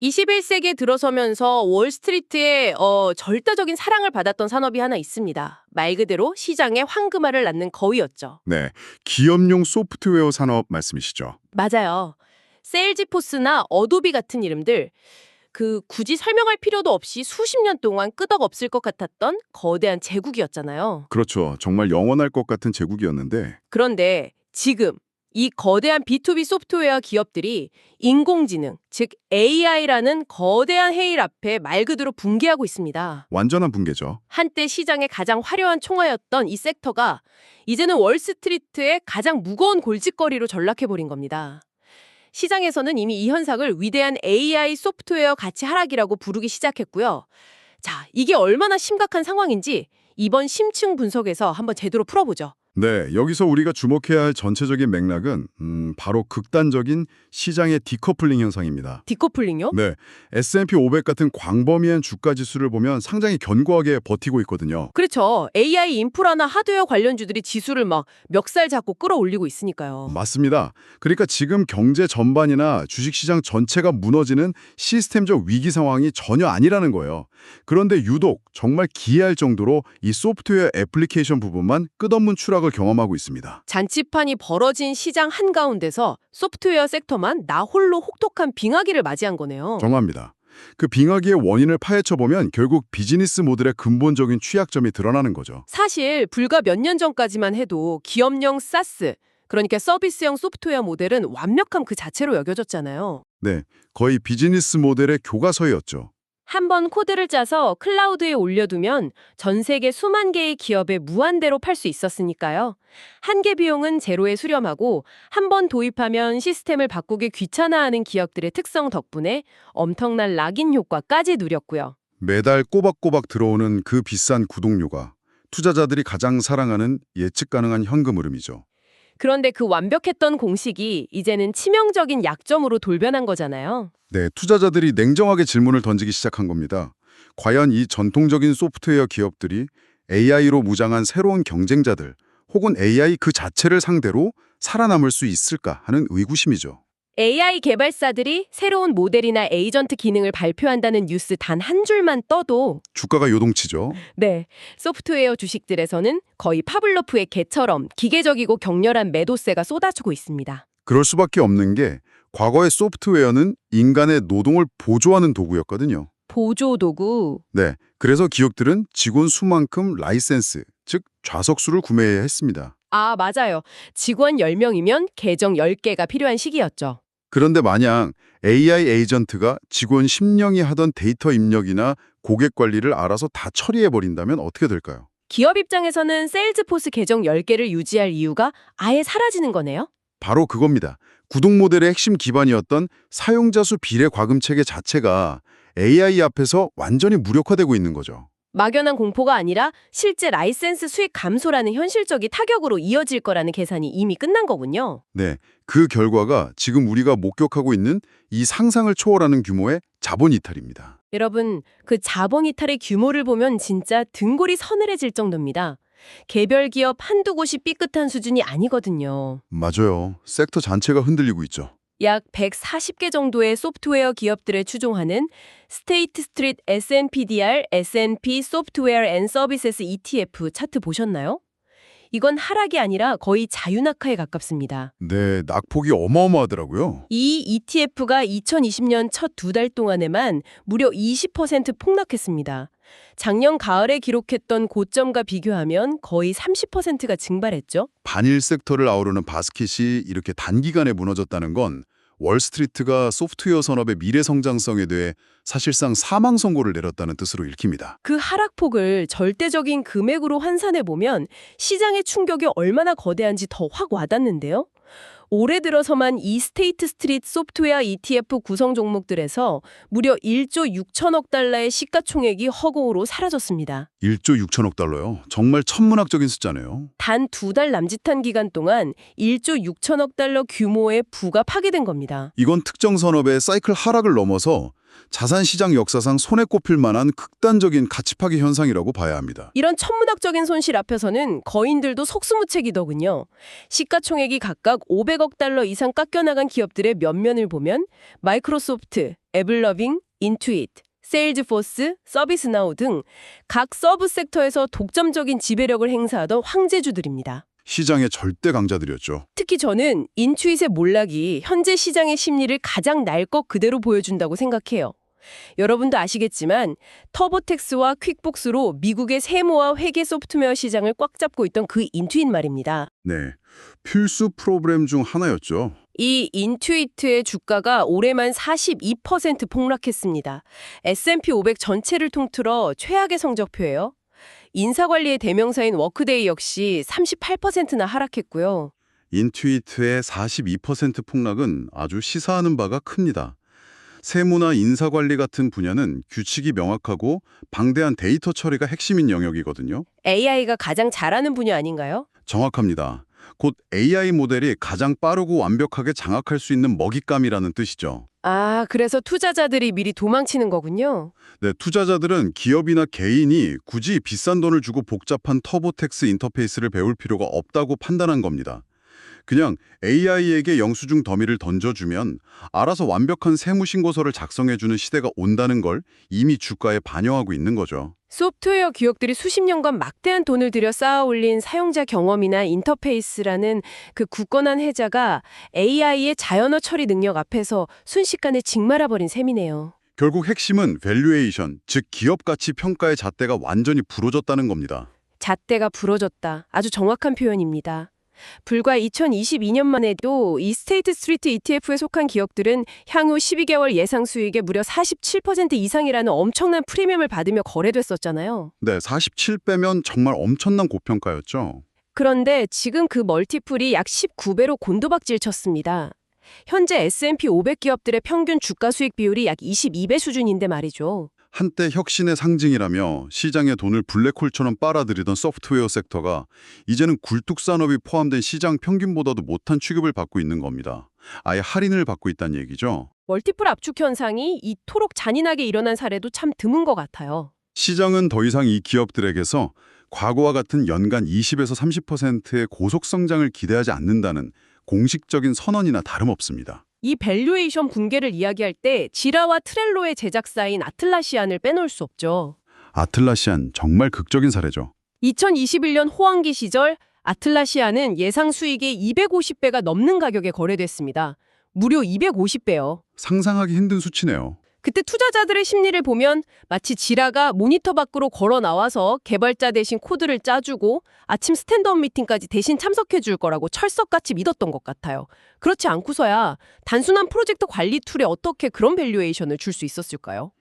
21세기에 들어서면서 월스트리트에 절대적인 사랑을 받았던 산업이 하나 있습니다. 말 그대로 시장의 황금알을 낳는 거위였죠. 네, 기업용 소프트웨어 산업 말씀이시죠? 맞아요. 세일즈포스나 어도비 같은 이름들, 굳이 설명할 필요도 없이 수십 년 동안 끄덕없을 것 같았던 거대한 제국이었잖아요. 그렇죠. 정말 영원할 것 같은 제국이었는데 그런데 지금 이 거대한 B2B 소프트웨어 기업들이 인공지능, 즉 AI라는 거대한 해일 앞에 말 그대로 붕괴하고 있습니다. 완전한 붕괴죠. 한때 시장의 가장 화려한 총화였던 이 섹터가 이제는 월스트리트의 가장 무거운 골칫거리로 전락해버린 겁니다. 시장에서는 이미 이 현상을 위대한 AI 소프트웨어 가치 하락이라고 부르기 시작했고요. 자, 이게 얼마나 심각한 상황인지 이번 심층 분석에서 한번 제대로 풀어보죠. 네, 여기서 우리가 주목해야 할 전체적인 맥락은 바로 극단적인 시장의 디커플링 현상입니다. 디커플링요? 네, S&P 500 같은 광범위한 주가 지수를 보면 상당히 견고하게 버티고 있거든요. 그렇죠. AI 인프라나 하드웨어 관련주들이 지수를 막 멱살 잡고 끌어올리고 있으니까요. 맞습니다. 그러니까 지금 경제 전반이나 주식시장 전체가 무너지는 시스템적 위기 상황이 전혀 아니라는 거예요. 그런데 유독 정말 기이할 정도로 이 소프트웨어 애플리케이션 부분만 끝없는 추락을 경험하고 있습니다. 잔치판이 벌어진 시장 한가운데서 소프트웨어 섹터만 나 홀로 혹독한 빙하기를 맞이한 거네요. 정합니다. 그 빙하기의 원인을 파헤쳐보면 결국 비즈니스 모델의 근본적인 취약점이 드러나는 거죠. 사실 불과 몇 년 전까지만 해도 기업용 사스, 그러니까 서비스형 소프트웨어 모델은 완벽함 그 자체로 여겨졌잖아요. 네, 거의 비즈니스 모델의 교과서였죠. 한번 코드를 짜서 클라우드에 올려두면 전 세계 수만 개의 기업에 무한대로 팔 수 있었으니까요. 한계 비용은 제로에 수렴하고 한 번 도입하면 시스템을 바꾸기 귀찮아하는 기업들의 특성 덕분에 엄청난 락인 효과까지 누렸고요. 매달 꼬박꼬박 들어오는 그 비싼 구독료가 투자자들이 가장 사랑하는 예측 가능한 현금 흐름이죠. 그런데 그 완벽했던 공식이 이제는 치명적인 약점으로 돌변한 거잖아요. 네, 투자자들이 냉정하게 질문을 던지기 시작한 겁니다. 과연 이 전통적인 소프트웨어 기업들이 AI로 무장한 새로운 경쟁자들 혹은 AI 그 자체를 상대로 살아남을 수 있을까 하는 의구심이죠. AI 개발사들이 새로운 모델이나 에이전트 기능을 발표한다는 뉴스 단 한 줄만 떠도 주가가 요동치죠. 네, 소프트웨어 주식들에서는 거의 파블로프의 개처럼 기계적이고 격렬한 매도세가 쏟아지고 있습니다. 그럴 수밖에 없는 게 과거의 소프트웨어는 인간의 노동을 보조하는 도구였거든요. 보조도구. 네, 그래서 기업들은 직원 수만큼 라이센스, 즉 좌석수를 구매해야 했습니다. 아, 맞아요. 직원 10명이면 계정 10개가 필요한 시기였죠. 그런데 만약 AI 에이전트가 직원 10명이 하던 데이터 입력이나 고객 관리를 알아서 다 처리해버린다면 어떻게 될까요? 기업 입장에서는 세일즈포스 계정 10개를 유지할 이유가 아예 사라지는 거네요. 바로 그겁니다. 구독 모델의 핵심 기반이었던 사용자 수 비례 과금 체계 자체가 AI 앞에서 완전히 무력화되고 있는 거죠. 막연한 공포가 아니라 실제 라이센스 수익 감소라는 현실적인 타격으로 이어질 거라는 계산이 이미 끝난 거군요. 네, 그 결과가 지금 우리가 목격하고 있는 이 상상을 초월하는 규모의 자본 이탈입니다. 여러분, 그 자본 이탈의 규모를 보면 진짜 등골이 서늘해질 정도입니다. 개별 기업 한두 곳이 삐끗한 수준이 아니거든요. 맞아요. 섹터 전체가 흔들리고 있죠. 약 140개 정도의 소프트웨어 기업들을 추종하는 스테이트 스트리트 S&PDR S&P 소프트웨어 앤 서비스 ETF 차트 보셨나요? 이건 하락이 아니라 거의 자유낙하에 가깝습니다. 네, 낙폭이 어마어마하더라고요. 이 ETF가 2020년 첫 두 달 동안에만 무려 20% 폭락했습니다. 작년 가을에 기록했던 고점과 비교하면 거의 30%가 증발했죠. 반일 섹터를 아우르는 바스켓이 이렇게 단기간에 무너졌다는 건 월스트리트가 소프트웨어 산업의 미래 성장성에 대해 사실상 사망 선고를 내렸다는 뜻으로 읽힙니다. 그 하락폭을 절대적인 금액으로 환산해보면 시장의 충격이 얼마나 거대한지 더 확 와닿는데요. 올해 들어서만 이 스테이트 스트리트 소프트웨어 ETF 구성 종목들에서 무려 1조 6천억 달러의 시가총액이 허공으로 사라졌습니다. 1조 6천억 달러요. 정말 천문학적인 숫자네요. 단 두 달 남짓한 기간 동안 1조 6천억 달러 규모의 부가 파괴된 겁니다. 이건 특정 산업의 사이클 하락을 넘어서 자산 시장 역사상 손에 꼽힐 만한 극단적인 가치 파괴 현상이라고 봐야 합니다. 이런 천문학적인 손실 앞에서는 거인들도 속수무책이더군요. 시가총액이 각각 500억 달러 이상 깎여나간 기업들의 면면을 보면 마이크로소프트, 에블러빙, 인투잇, 세일즈포스, 서비스나우 등 각 서브 섹터에서 독점적인 지배력을 행사하던 황제주들입니다. 시장의 절대 강자들이었죠. 특히 저는 인투잇의 몰락이 현재 시장의 심리를 가장 날 것 그대로 보여준다고 생각해요. 여러분도 아시겠지만 터보텍스와 퀵복스로 미국의 세무와 회계 소프트웨어 시장을 꽉 잡고 있던 그 인투잇 말입니다. 네, 필수 프로그램 중 하나였죠. 이 인투이트의 주가가 올해만 42% 폭락했습니다. S&P 500 전체를 통틀어 최악의 성적표예요. 인사관리의 대명사인 워크데이 역시 38%나 하락했고요. 인투이트의 42% 폭락은 아주 시사하는 바가 큽니다. 세무나 인사관리 같은 분야는 규칙이 명확하고 방대한 데이터 처리가 핵심인 영역이거든요. AI가 가장 잘하는 분야 아닌가요? 정확합니다. 곧 AI 모델이 가장 빠르고 완벽하게 장악할 수 있는 먹잇감이라는 뜻이죠. 아, 그래서 투자자들이 미리 도망치는 거군요. 네, 투자자들은 기업이나 개인이 굳이 비싼 돈을 주고 복잡한 터보텍스 인터페이스를 배울 필요가 없다고 판단한 겁니다. 그냥 AI에게 영수증 더미를 던져주면 알아서 완벽한 세무신고서를 작성해주는 시대가 온다는 걸 이미 주가에 반영하고 있는 거죠. 소프트웨어 기업들이 수십 년간 막대한 돈을 들여 쌓아올린 사용자 경험이나 인터페이스라는 그 굳건한 해자가 AI의 자연어 처리 능력 앞에서 순식간에 직말아버린 셈이네요. 결국 핵심은 밸류에이션, 즉 기업 가치 평가의 잣대가 완전히 부러졌다는 겁니다. 잣대가 부러졌다. 아주 정확한 표현입니다. 불과 2022년만 해도 이 스테이트 스트리트 ETF에 속한 기업들은 향후 12개월 예상 수익의 무려 47% 이상이라는 엄청난 프리미엄을 받으며 거래됐었잖아요. 네, 47배면 정말 엄청난 고평가였죠. 그런데 지금 그 멀티플이 약 19배로 곤두박질 쳤습니다. 현재 S&P 500 기업들의 평균 주가 수익 비율이 약 22배 수준인데 말이죠. 한때 혁신의 상징이라며 시장의 돈을 블랙홀처럼 빨아들이던 소프트웨어 섹터가 이제는 굴뚝산업이 포함된 시장 평균보다도 못한 취급을 받고 있는 겁니다. 아예 할인을 받고 있다는 얘기죠. 멀티플 압축 현상이 이토록 잔인하게 일어난 사례도 참 드문 것 같아요. 시장은 더 이상 이 기업들에게서 과거와 같은 연간 20에서 30%의 고속 성장을 기대하지 않는다는 공식적인 선언이나 다름없습니다. 이 밸류에이션 붕괴를 이야기할 때 지라와 트렐로의 제작사인 아틀라시안을 빼놓을 수 없죠. 아틀라시안 정말 극적인 사례죠. 2021년 호황기 시절 아틀라시안은 예상 수익의 250배가 넘는 가격에 거래됐습니다. 무려 250배요. 상상하기 힘든 수치네요. 그때 투자자들의 심리를 보면 마치 지라가 모니터 밖으로 걸어 나와서 개발자 대신 코드를 짜주고 아침 스탠드업 미팅까지 대신 참석해 줄 거라고 철석같이 믿었던 것 같아요. 그렇지 않고서야 단순한 프로젝트 관리 툴에 어떻게 그런 밸류에이션을 줄 수 있었을까요?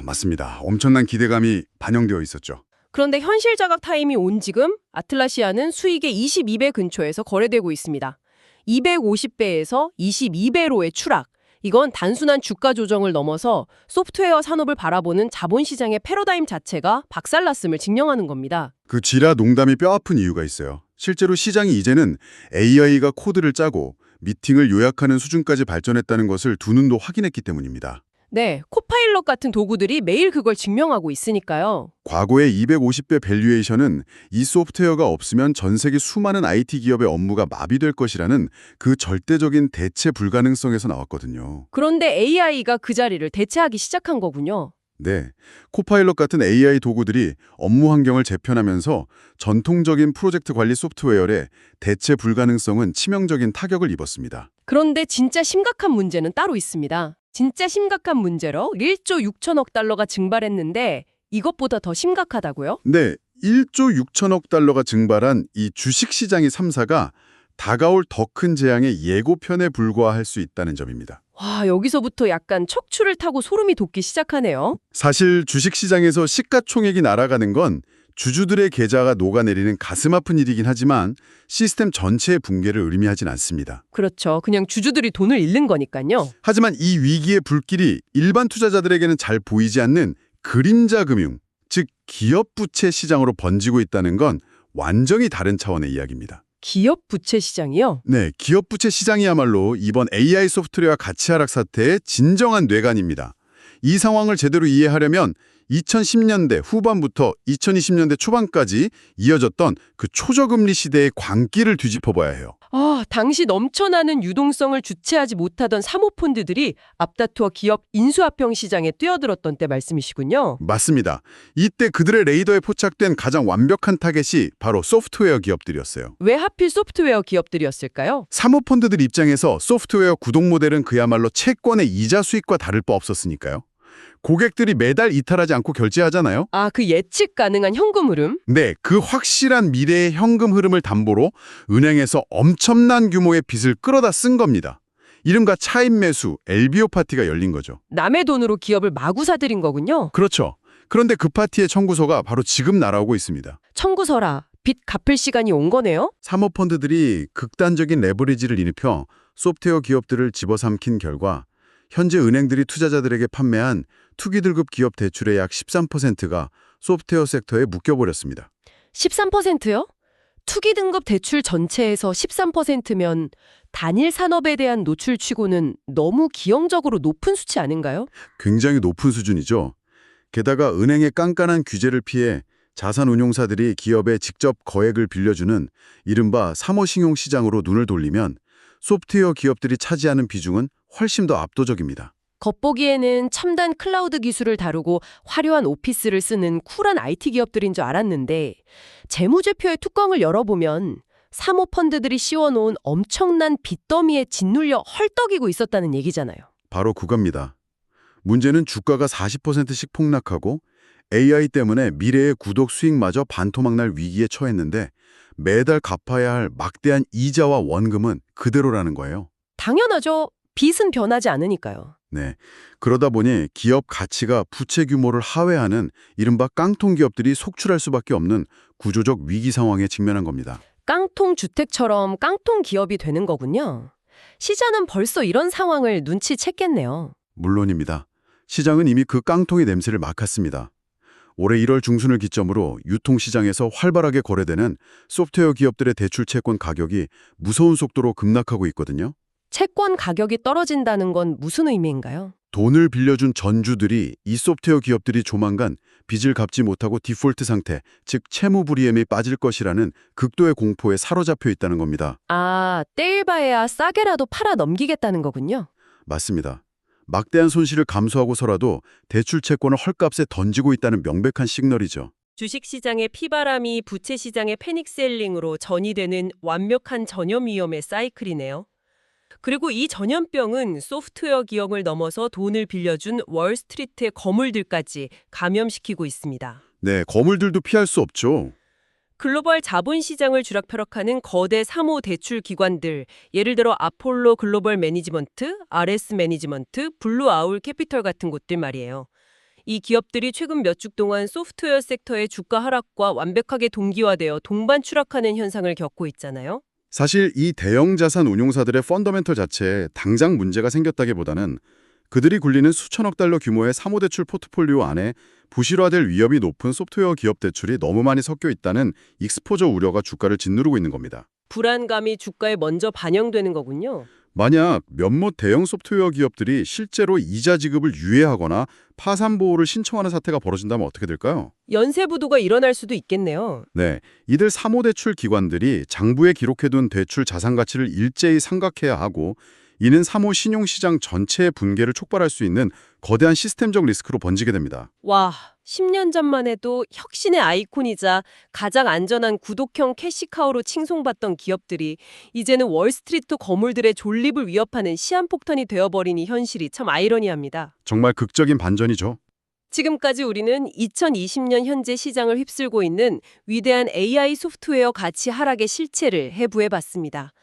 맞습니다. 엄청난 기대감이 반영되어 있었죠. 그런데 현실 자각 타임이 온 지금 아틀라시아는 수익의 22배 근처에서 거래되고 있습니다. 250배에서 22배로의 추락. 이건 단순한 주가 조정을 넘어서 소프트웨어 산업을 바라보는 자본시장의 패러다임 자체가 박살났음을 증명하는 겁니다. 그 지라 농담이 뼈아픈 이유가 있어요. 실제로 시장이 이제는 AI가 코드를 짜고 미팅을 요약하는 수준까지 발전했다는 것을 두 눈도 확인했기 때문입니다. 네, 코파일럿 같은 도구들이 매일 그걸 증명하고 있으니까요. 과거의 250배 밸류에이션은 이 소프트웨어가 없으면 전 세계 수많은 IT 기업의 업무가 마비될 것이라는 그 절대적인 대체 불가능성에서 나왔거든요. 그런데 AI가 그 자리를 대체하기 시작한 거군요. 네, 코파일럿 같은 AI 도구들이 업무 환경을 재편하면서 전통적인 프로젝트 관리 소프트웨어의 대체 불가능성은 치명적인 타격을 입었습니다. 그런데 진짜 심각한 문제는 따로 있습니다. 진짜 심각한 문제로 1조 6천억 달러가 증발했는데 이것보다 더 심각하다고요? 네, 1조 6천억 달러가 증발한 이 주식시장의 3사가 다가올 더 큰 재앙의 예고편에 불과할 수 있다는 점입니다. 와, 여기서부터 약간 척추를 타고 소름이 돋기 시작하네요. 사실 주식시장에서 시가총액이 날아가는 건 주주들의 계좌가 녹아내리는 가슴 아픈 일이긴 하지만 시스템 전체의 붕괴를 의미하진 않습니다. 그렇죠. 그냥 주주들이 돈을 잃는 거니까요. 하지만 이 위기의 불길이 일반 투자자들에게는 잘 보이지 않는 그림자 금융, 즉 기업 부채 시장으로 번지고 있다는 건 완전히 다른 차원의 이야기입니다. 기업 부채 시장이요? 네, 기업 부채 시장이야말로 이번 AI 소프트웨어 가치 하락 사태의 진정한 뇌관입니다. 이 상황을 제대로 이해하려면 2010년대 후반부터 2020년대 초반까지 이어졌던 그 초저금리 시대의 광기를 뒤집어봐야 해요. 당시 넘쳐나는 유동성을 주체하지 못하던 사모펀드들이 앞다투어 기업 인수합병 시장에 뛰어들었던 때 말씀이시군요. 맞습니다. 이때 그들의 레이더에 포착된 가장 완벽한 타겟이 바로 소프트웨어 기업들이었어요. 왜 하필 소프트웨어 기업들이었을까요? 사모펀드들 입장에서 소프트웨어 구독 모델은 그야말로 채권의 이자 수익과 다를 바 없었으니까요. 고객들이 매달 이탈하지 않고 결제하잖아요. 그 예측 가능한 현금 흐름? 네, 그 확실한 미래의 현금 흐름을 담보로 은행에서 엄청난 규모의 빚을 끌어다 쓴 겁니다. 이른바 차입 매수, LBO 파티가 열린 거죠. 남의 돈으로 기업을 마구 사들인 거군요. 그렇죠. 그런데 그 파티의 청구서가 바로 지금 날아오고 있습니다. 청구서라. 빚 갚을 시간이 온 거네요? 사모펀드들이 극단적인 레버리지를 일으켜 소프트웨어 기업들을 집어삼킨 결과 현재 은행들이 투자자들에게 판매한 투기등급 기업 대출의 약 13%가 소프트웨어 섹터에 묶여버렸습니다. 13%요? 투기 등급 대출 전체에서 13%면 단일 산업에 대한 노출치고는 너무 기형적으로 높은 수치 아닌가요? 굉장히 높은 수준이죠. 게다가 은행의 깐깐한 규제를 피해 자산운용사들이 기업에 직접 거액을 빌려주는 이른바 사모신용시장으로 눈을 돌리면 소프트웨어 기업들이 차지하는 비중은 훨씬 더 압도적입니다. 겉보기에는 첨단 클라우드 기술을 다루고 화려한 오피스를 쓰는 쿨한 IT 기업들인 줄 알았는데 재무제표의 뚜껑을 열어보면 사모펀드들이 씌워놓은 엄청난 빚더미에 짓눌려 헐떡이고 있었다는 얘기잖아요. 바로 그겁니다. 문제는 주가가 40%씩 폭락하고 AI 때문에 미래의 구독 수익마저 반토막날 위기에 처했는데 매달 갚아야 할 막대한 이자와 원금은 그대로라는 거예요. 당연하죠. 빚은 변하지 않으니까요. 네. 그러다 보니 기업 가치가 부채 규모를 하회하는 이른바 깡통 기업들이 속출할 수밖에 없는 구조적 위기 상황에 직면한 겁니다. 깡통 주택처럼 깡통 기업이 되는 거군요. 시장은 벌써 이런 상황을 눈치챘겠네요. 물론입니다. 시장은 이미 그 깡통의 냄새를 맡았습니다. 올해 1월 중순을 기점으로 유통시장에서 활발하게 거래되는 소프트웨어 기업들의 대출 채권 가격이 무서운 속도로 급락하고 있거든요. 채권 가격이 떨어진다는 건 무슨 의미인가요? 돈을 빌려준 전주들이 이 소프트웨어 기업들이 조만간 빚을 갚지 못하고 디폴트 상태, 즉 채무불이행에 빠질 것이라는 극도의 공포에 사로잡혀 있다는 겁니다. 때일 바에야 싸게라도 팔아 넘기겠다는 거군요. 맞습니다. 막대한 손실을 감수하고서라도 대출 채권을 헐값에 던지고 있다는 명백한 시그널이죠. 주식시장의 피바람이 부채시장의 패닉셀링으로 전이되는 완벽한 전염 위험의 사이클이네요. 그리고 이 전염병은 소프트웨어 기업을 넘어서 돈을 빌려준 월스트리트의 거물들까지 감염시키고 있습니다. 네, 거물들도 피할 수 없죠. 글로벌 자본시장을 쥐락펴락하는 거대 사모 대출 기관들, 예를 들어 아폴로 글로벌 매니지먼트, RS 매니지먼트, 블루 아울 캐피털 같은 곳들 말이에요. 이 기업들이 최근 몇 주 동안 소프트웨어 섹터의 주가 하락과 완벽하게 동기화되어 동반 추락하는 현상을 겪고 있잖아요. 사실 이 대형 자산 운용사들의 펀더멘털 자체에 당장 문제가 생겼다기보다는 그들이 굴리는 수천억 달러 규모의 사모대출 포트폴리오 안에 부실화될 위험이 높은 소프트웨어 기업 대출이 너무 많이 섞여 있다는 익스포저 우려가 주가를 짓누르고 있는 겁니다. 불안감이 주가에 먼저 반영되는 거군요. 만약 몇몇 대형 소프트웨어 기업들이 실제로 이자 지급을 유예하거나 파산 보호를 신청하는 사태가 벌어진다면 어떻게 될까요? 연쇄부도가 일어날 수도 있겠네요. 네, 이들 사모대출 기관들이 장부에 기록해둔 대출 자산 가치를 일제히 상각해야 하고 이는 사모 신용시장 전체의 붕괴를 촉발할 수 있는 거대한 시스템적 리스크로 번지게 됩니다. 와, 10년 전만 해도 혁신의 아이콘이자 가장 안전한 구독형 캐시카우로 칭송받던 기업들이 이제는 월스트리트 거물들의 존립을 위협하는 시한폭탄이 되어버린 이 현실이 참 아이러니합니다. 정말 극적인 반전이죠. 지금까지 우리는 2020년 현재 시장을 휩쓸고 있는 위대한 AI 소프트웨어 가치 하락의 실체를 해부해봤습니다.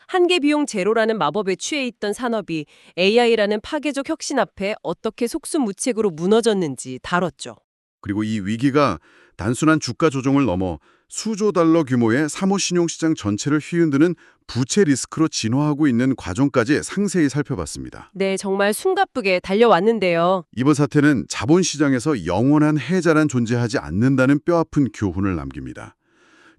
한계 비용 제로라는 마법에 취해 있던 산업이 AI라는 파괴적 혁신 앞에 어떻게 속수무책으로 무너졌는지 다뤘죠. 그리고 이 위기가 단순한 주가 조정을 넘어 수조 달러 규모의 사모신용시장 전체를 휘흔드는 부채 리스크로 진화하고 있는 과정까지 상세히 살펴봤습니다. 네, 정말 숨가쁘게 달려왔는데요. 이번 사태는 자본시장에서 영원한 해자란 존재하지 않는다는 뼈아픈 교훈을 남깁니다.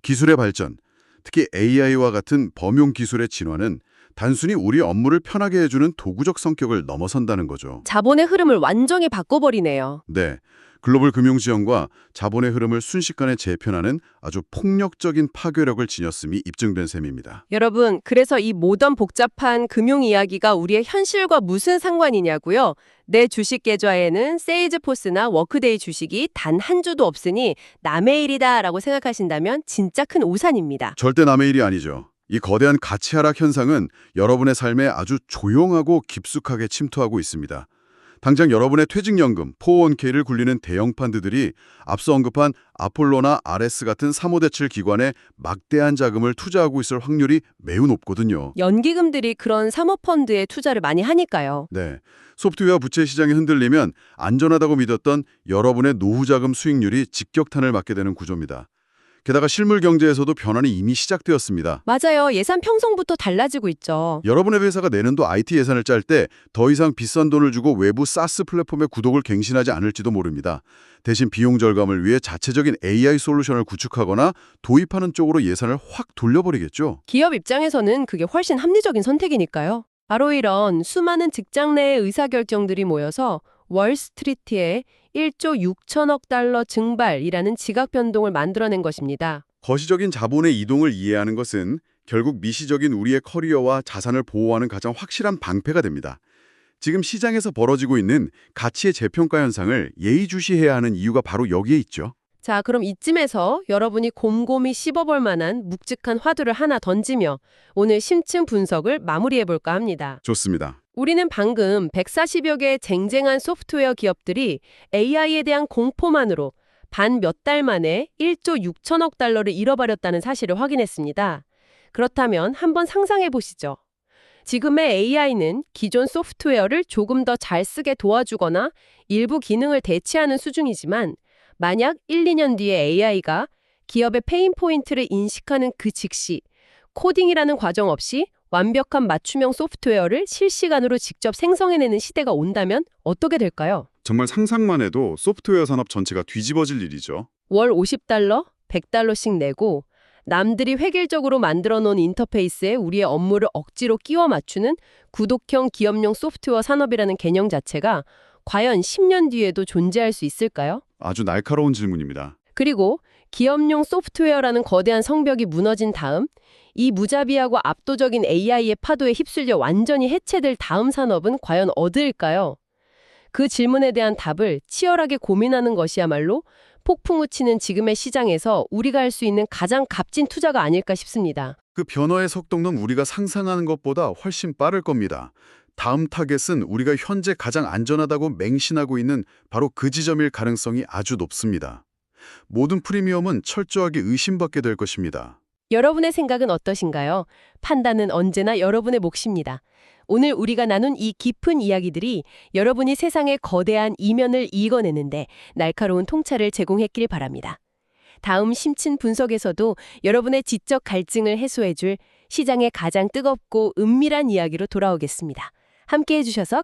기술의 발전, 특히 AI와 같은 범용 기술의 진화는 단순히 우리 업무를 편하게 해주는 도구적 성격을 넘어선다는 거죠. 자본의 흐름을 완전히 바꿔버리네요. 네. 글로벌 금융지형과 자본의 흐름을 순식간에 재편하는 아주 폭력적인 파괴력을 지녔음이 입증된 셈입니다. 여러분, 그래서 이 모던 복잡한 금융 이야기가 우리의 현실과 무슨 상관이냐고요? 내 주식 계좌에는 세일즈포스나 워크데이 주식이 단 한 주도 없으니 남의 일이다라고 생각하신다면 진짜 큰 오산입니다. 절대 남의 일이 아니죠. 이 거대한 가치 하락 현상은 여러분의 삶에 아주 조용하고 깊숙하게 침투하고 있습니다. 당장 여러분의 퇴직연금, 401k를 굴리는 대형 펀드들이 앞서 언급한 아폴로나 RS 같은 사모대출 기관에 막대한 자금을 투자하고 있을 확률이 매우 높거든요. 연기금들이 그런 사모펀드에 투자를 많이 하니까요. 네, 소프트웨어 부채 시장이 흔들리면 안전하다고 믿었던 여러분의 노후자금 수익률이 직격탄을 맞게 되는 구조입니다. 게다가 실물 경제에서도 변화는 이미 시작되었습니다. 맞아요. 예산 편성부터 달라지고 있죠. 여러분의 회사가 내년도 IT 예산을 짤 때 더 이상 비싼 돈을 주고 외부 SaaS 플랫폼의 구독을 갱신하지 않을지도 모릅니다. 대신 비용 절감을 위해 자체적인 AI 솔루션을 구축하거나 도입하는 쪽으로 예산을 확 돌려버리겠죠. 기업 입장에서는 그게 훨씬 합리적인 선택이니까요. 바로 이런 수많은 직장 내의 의사결정들이 모여서 월스트리트에 1조 6천억 달러 증발이라는 지각 변동을 만들어낸 것입니다. 거시적인 자본의 이동을 이해하는 것은 결국 미시적인 우리의 커리어와 자산을 보호하는 가장 확실한 방패가 됩니다. 지금 시장에서 벌어지고 있는 가치의 재평가 현상을 예의주시해야 하는 이유가 바로 여기에 있죠. 자, 그럼 이쯤에서 여러분이 곰곰이 씹어볼 만한 묵직한 화두를 하나 던지며 오늘 심층 분석을 마무리해볼까 합니다. 좋습니다. 우리는 방금 140여 개의 쟁쟁한 소프트웨어 기업들이 AI에 대한 공포만으로 반 몇 달 만에 1조 6천억 달러를 잃어버렸다는 사실을 확인했습니다. 그렇다면 한번 상상해 보시죠. 지금의 AI는 기존 소프트웨어를 조금 더 잘 쓰게 도와주거나 일부 기능을 대체하는 수준이지만 만약 1, 2년 뒤에 AI가 기업의 페인 포인트를 인식하는 그 즉시 코딩이라는 과정 없이 완벽한 맞춤형 소프트웨어를 실시간으로 직접 생성해내는 시대가 온다면 어떻게 될까요? 정말 상상만 해도 소프트웨어 산업 전체가 뒤집어질 일이죠. 월 50달러, 100달러씩 내고 남들이 획일적으로 만들어 놓은 인터페이스에 우리의 업무를 억지로 끼워 맞추는 구독형 기업용 소프트웨어 산업이라는 개념 자체가 과연 10년 뒤에도 존재할 수 있을까요? 아주 날카로운 질문입니다. 그리고 기업용 소프트웨어라는 거대한 성벽이 무너진 다음 이 무자비하고 압도적인 AI의 파도에 휩쓸려 완전히 해체될 다음 산업은 과연 어디일까요? 그 질문에 대한 답을 치열하게 고민하는 것이야말로 폭풍우 치는 지금의 시장에서 우리가 할 수 있는 가장 값진 투자가 아닐까 싶습니다. 그 변화의 속도는 우리가 상상하는 것보다 훨씬 빠를 겁니다. 다음 타겟은 우리가 현재 가장 안전하다고 맹신하고 있는 바로 그 지점일 가능성이 아주 높습니다. 모든 프리미엄은 철저하게 의심받게 될 것입니다. 여러분의 생각은 어떠신가요? 판단은 언제나 여러분의 몫입니다. 오늘 우리가 나눈 이 깊은 이야기들이 여러분이 세상의 거대한 이면을 읽어내는데 날카로운 통찰을 제공했길 바랍니다. 다음 심층 분석에서도 여러분의 지적 갈증을 해소해줄 시장의 가장 뜨겁고 은밀한 이야기로 돌아오겠습니다. 함께해 주셔서